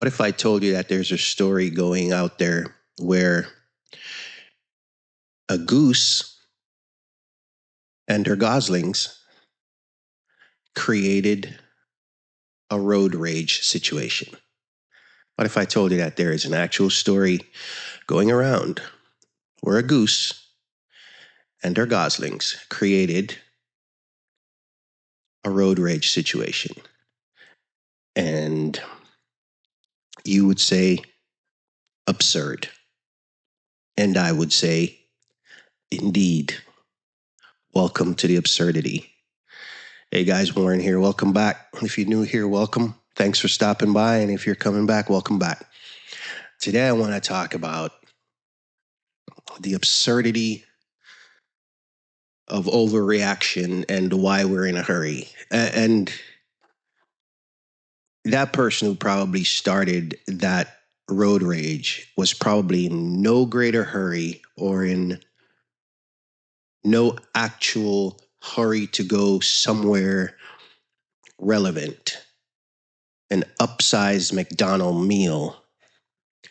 What if I told you that there's a story going out there where a goose and her goslings created a road rage situation? What if I told you that there is an actual story going around where a goose and her goslings created a road rage situation? And you would say absurd. And I would say, indeed. Welcome to the absurdity. Hey guys, Warren here. Welcome back. If you're new here, welcome. Thanks for stopping by. And if you're coming back, welcome back. Today I want to talk about the absurdity of overreaction and why we're in a hurry. And that person who probably started that road rage was probably in no greater hurry or in no actual hurry to go somewhere relevant. An upsized McDonald meal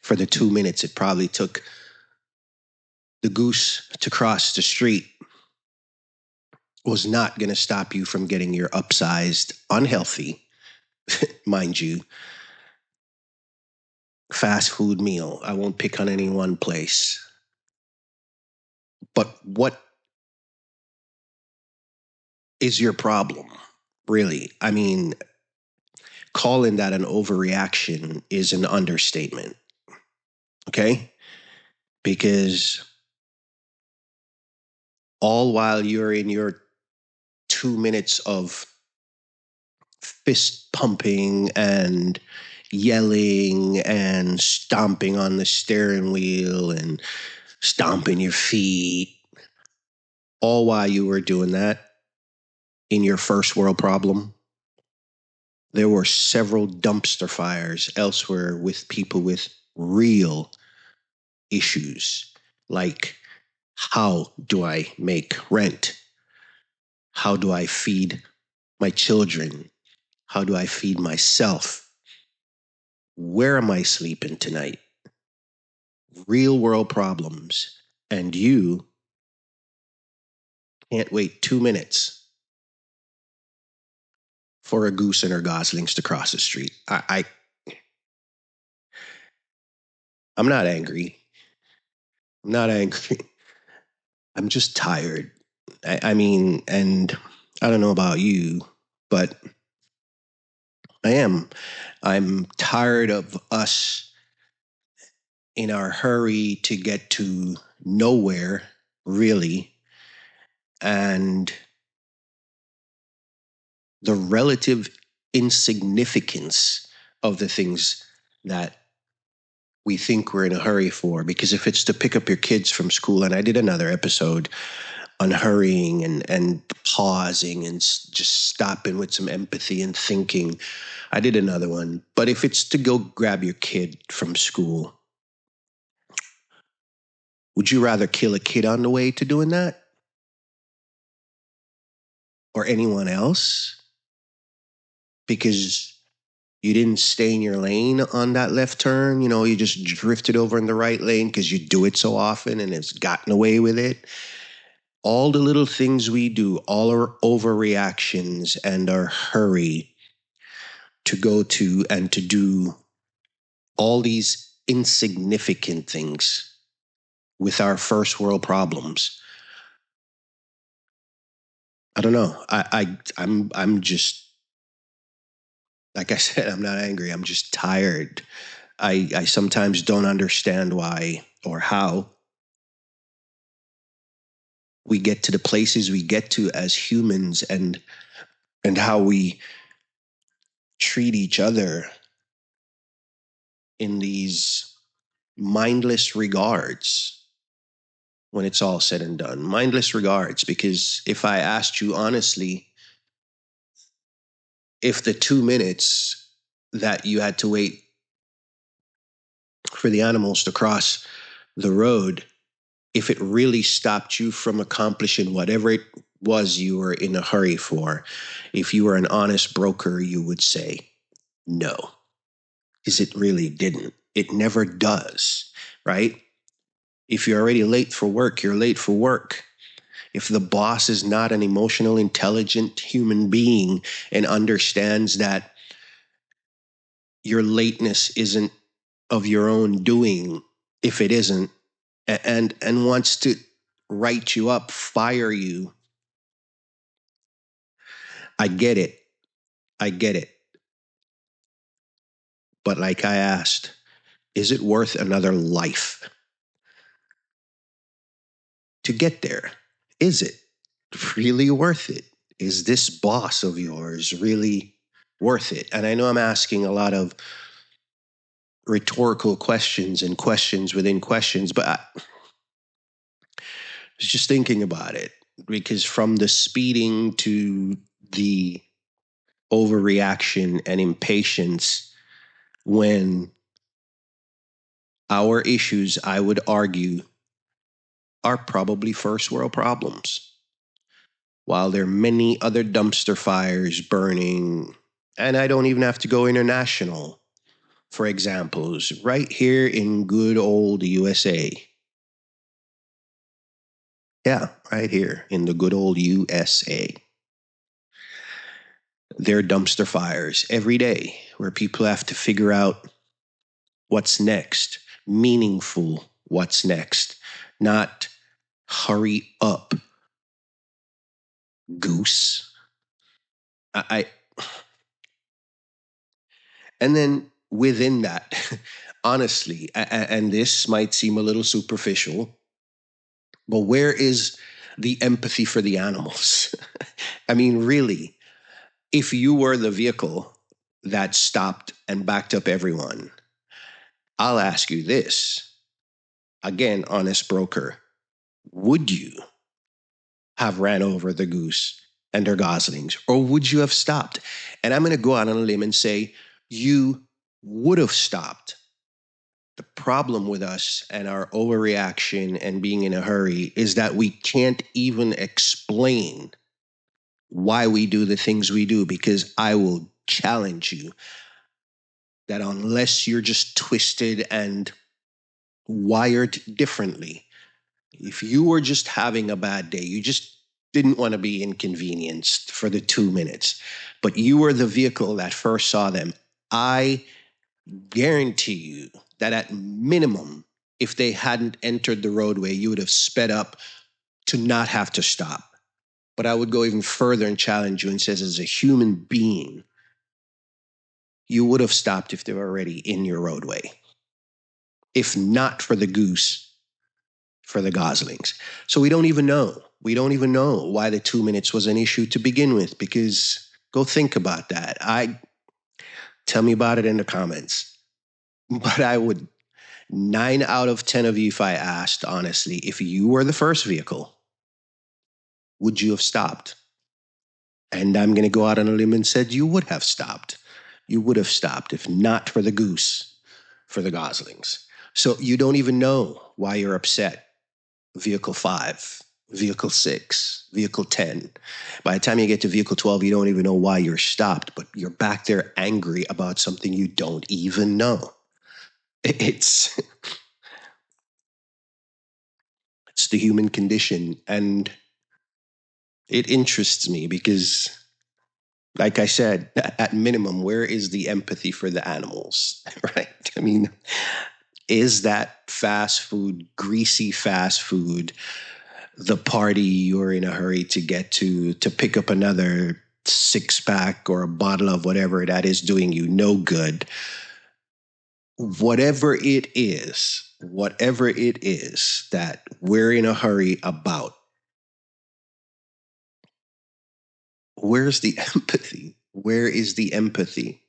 for the 2 minutes it probably took the goose to cross the street was not going to stop you from getting your upsized, unhealthy, mind you, fast food meal. I won't pick on any one place. But what is your problem, really? I mean, calling that an overreaction is an understatement, okay? Because all while you're in your 2 minutes of fist pumping and yelling and stomping on the steering wheel and stomping your feet, all while you were doing that in your first world problem, there were several dumpster fires elsewhere with people with real issues like, how do I make rent? How do I feed my children? How do I feed myself? Where am I sleeping tonight? Real world problems. And you can't wait 2 minutes for a goose and her goslings to cross the street. I'm not angry. I'm not angry. I'm just tired. I mean, and I don't know about you, but I am. I'm tired of us in our hurry to get to nowhere, really, and the relative insignificance of the things that we think we're in a hurry for. Because if it's to pick up your kids from school, and I did another episode on hurrying and pausing and just stopping with some empathy and thinking. I did another one. But if it's to go grab your kid from school, would you rather kill a kid on the way to doing that? Or anyone else? Because you didn't stay in your lane on that left turn. You know, you just drifted over in the right lane because you do it so often and it's gotten away with it. All the little things we do, all our overreactions and our hurry to go to and to do all these insignificant things with our first world problems. I don't know. I'm just, like I said, I'm not angry. I'm just tired. I sometimes don't understand why or how we get to the places we get to as humans and how we treat each other in these mindless regards when it's all said and done. Mindless regards, because if I asked you honestly, if the 2 minutes that you had to wait for the animals to cross the road, if it really stopped you from accomplishing whatever it was you were in a hurry for, if you were an honest broker, you would say no. is it really didn't. It never does, right? If you're already late for work, you're late for work. If the boss is not an emotional, intelligent human being and understands that your lateness isn't of your own doing, if it isn't, and wants to write you up, fire you, I get it. I get it. But like I asked, is it worth another life to get there? Is it really worth it? Is this boss of yours really worth it? And I know I'm asking a lot of rhetorical questions and questions within questions, but I was just thinking about it because from the speeding to the overreaction and impatience, when our issues, I would argue, are probably first world problems. While there are many other dumpster fires burning, and I don't even have to go international for examples, right here in good old USA. Yeah, right here in the good old USA. There are dumpster fires every day where people have to figure out what's next, meaningful what's next, not hurry up, goose. I and then within that, honestly, and this might seem a little superficial, but where is the empathy for the animals? I mean, really, if you were the vehicle that stopped and backed up everyone, I'll ask you this again, honest broker, would you have ran over the goose and her goslings, or would you have stopped? And I'm going to go out on a limb and say you would have stopped. The problem with us and our overreaction and being in a hurry is that we can't even explain why we do the things we do, because I will challenge you that unless you're just twisted and wired differently, if you were just having a bad day, you just didn't want to be inconvenienced for the 2 minutes, but you were the vehicle that first saw them, I guarantee you that at minimum, if they hadn't entered the roadway, you would have sped up to not have to stop. But I would go even further and challenge you and says, as a human being, you would have stopped if they were already in your roadway. If not for the goose, for the goslings. So we don't even know. We don't even know why the 2 minutes was an issue to begin with, because go think about that. Tell me about it in the comments. But I would 9 out of 10 of you, if I asked honestly, if you were the first vehicle, would you have stopped? And I'm going to go out on a limb and said you would have stopped. You would have stopped if not for the goose, for the goslings. So you don't even know why you're upset. Vehicle 5, vehicle 6, vehicle 10. By the time you get to vehicle 12, you don't even know why you're stopped, but you're back there angry about something you don't even know. It's it's the human condition, and it interests me because, like I said, at minimum, where is the empathy for the animals, right? I mean, is that fast food, greasy fast food, the party you're in a hurry to get to pick up another six pack or a bottle of whatever that is doing you no good? Whatever it is that we're in a hurry about, where's the empathy? Where is the empathy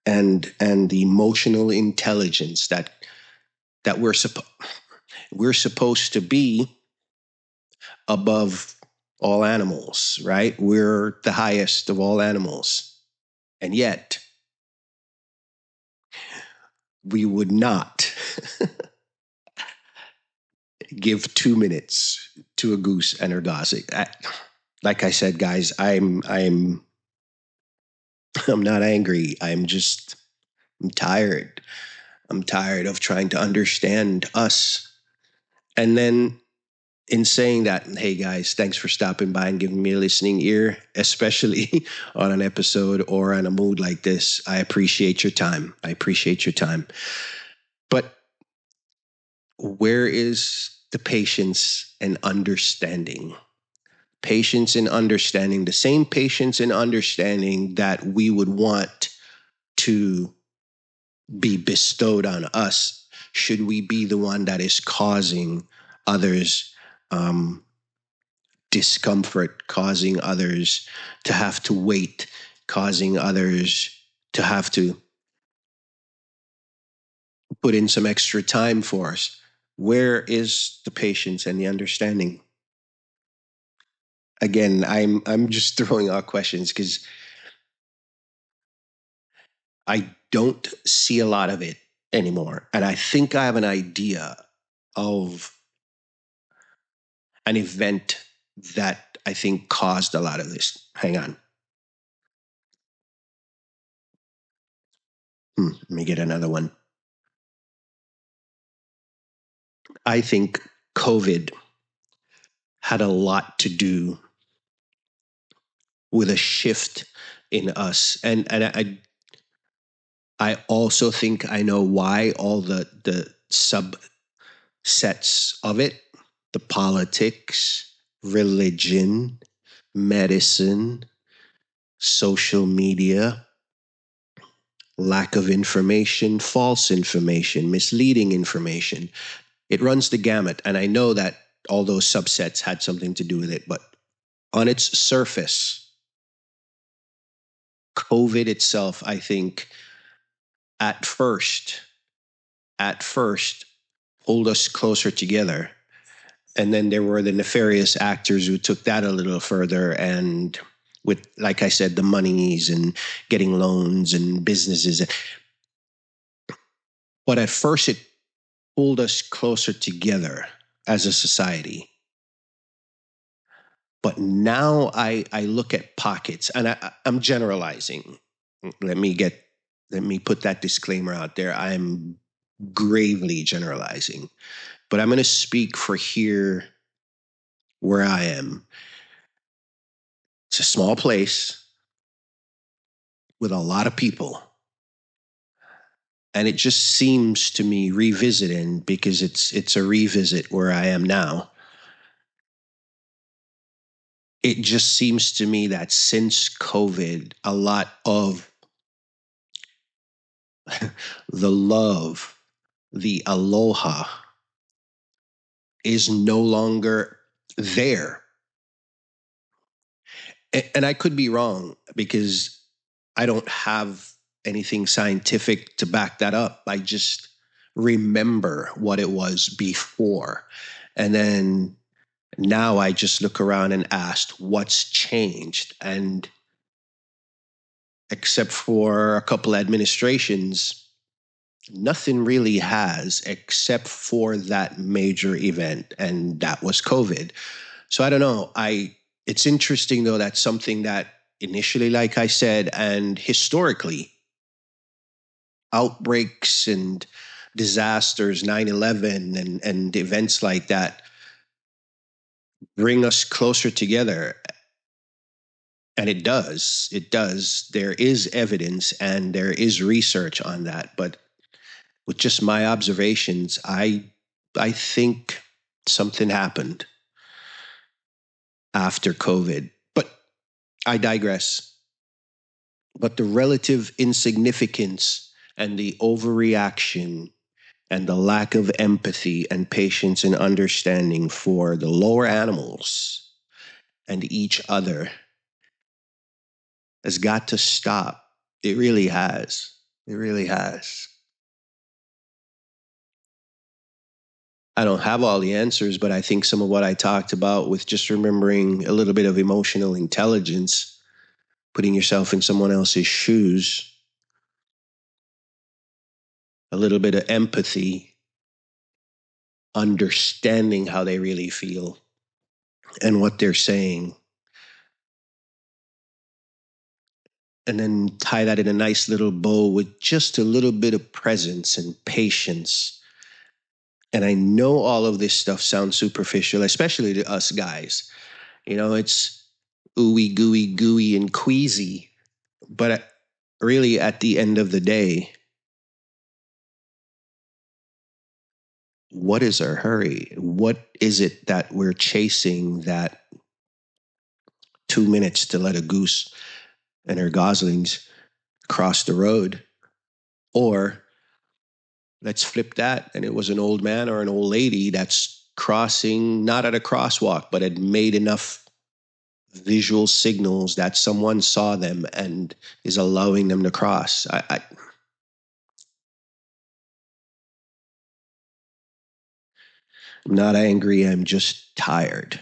and the emotional intelligence that we're supposed to be above all animals, right? We're the highest of all animals. And yet, we would not give 2 minutes to a goose and her gossip. Like I said, guys, I'm I'm not angry. I'm just I'm tired. I'm tired of trying to understand us. And then in saying that, hey guys, thanks for stopping by and giving me a listening ear, especially on an episode or on a mood like this. I appreciate your time. I appreciate your time. But where is the patience and understanding? Patience and understanding, the same patience and understanding that we would want to be bestowed on us, should we be the one that is causing others um, discomfort, causing others to have to wait, causing others to have to put in some extra time for us? Where is the patience and the understanding? Again, I'm just throwing out questions because I don't see a lot of it anymore. And I think I have an idea of an event that I think caused a lot of this. Hang on. Let me get another one. I think COVID had a lot to do with a shift in us. And I also think I know why, all the subsets of it, the politics, religion, medicine, social media, lack of information, false information, misleading information. It runs the gamut. And I know that all those subsets had something to do with it, but on its surface, COVID itself, I think, at first, at first, pulled us closer together. And then there were the nefarious actors who took that a little further, and with, like I said, the monies and getting loans and businesses. But at first, it pulled us closer together as a society. But now I look at pockets, and I'm generalizing. Let me get let me put that disclaimer out there. I'm gravely generalizing, but I'm going to speak for here where I am. It's a small place with a lot of people. And it just seems to me, revisiting, because it's a revisit where I am now. It just seems to me that since COVID, a lot of the love, the aloha is no longer there. And I could be wrong because I don't have anything scientific to back that up. I just remember what it was before. And then now I just look around and ask, what's changed? And except for a couple administrations, nothing really has, except for that major event, and that was COVID. So I don't know. I It's interesting though, that something that initially, like I said, and historically, outbreaks and disasters, 9/11 and events like that bring us closer together. And it does. There is evidence and there is research on that. But with just my observations, I think something happened after COVID. But I digress. But the relative insignificance and the overreaction and the lack of empathy and patience and understanding for the lower animals and each other has got to stop. It really has. It really has. I don't have all the answers, but I think some of what I talked about, with just remembering a little bit of emotional intelligence, putting yourself in someone else's shoes, a little bit of empathy, understanding how they really feel and what they're saying. and then tie that in a nice little bow with just a little bit of presence and patience. And I know all of this stuff sounds superficial, especially to us guys. It's ooey gooey gooey and queasy. But really, at the end of the day, what is our hurry? What is it that we're chasing that 2 minutes to let a goose and her goslings cross the road? Or let's flip that, and it was an old man or an old lady that's crossing, not at a crosswalk, but had made enough visual signals that someone saw them and is allowing them to cross. I'm not angry, I'm just tired.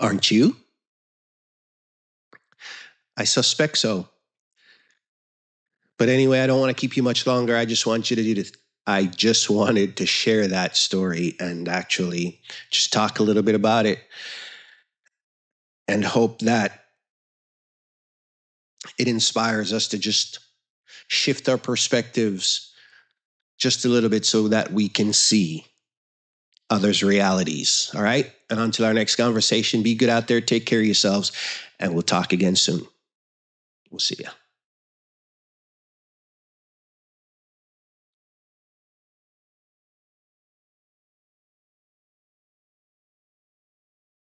Aren't you? I suspect so. But anyway, I don't want to keep you much longer. I just wanted to share that story and actually just talk a little bit about it and hope that it inspires us to just shift our perspectives just a little bit so that we can see others' realities. All right. And until our next conversation, be good out there, take care of yourselves, and we'll talk again soon. We'll see you.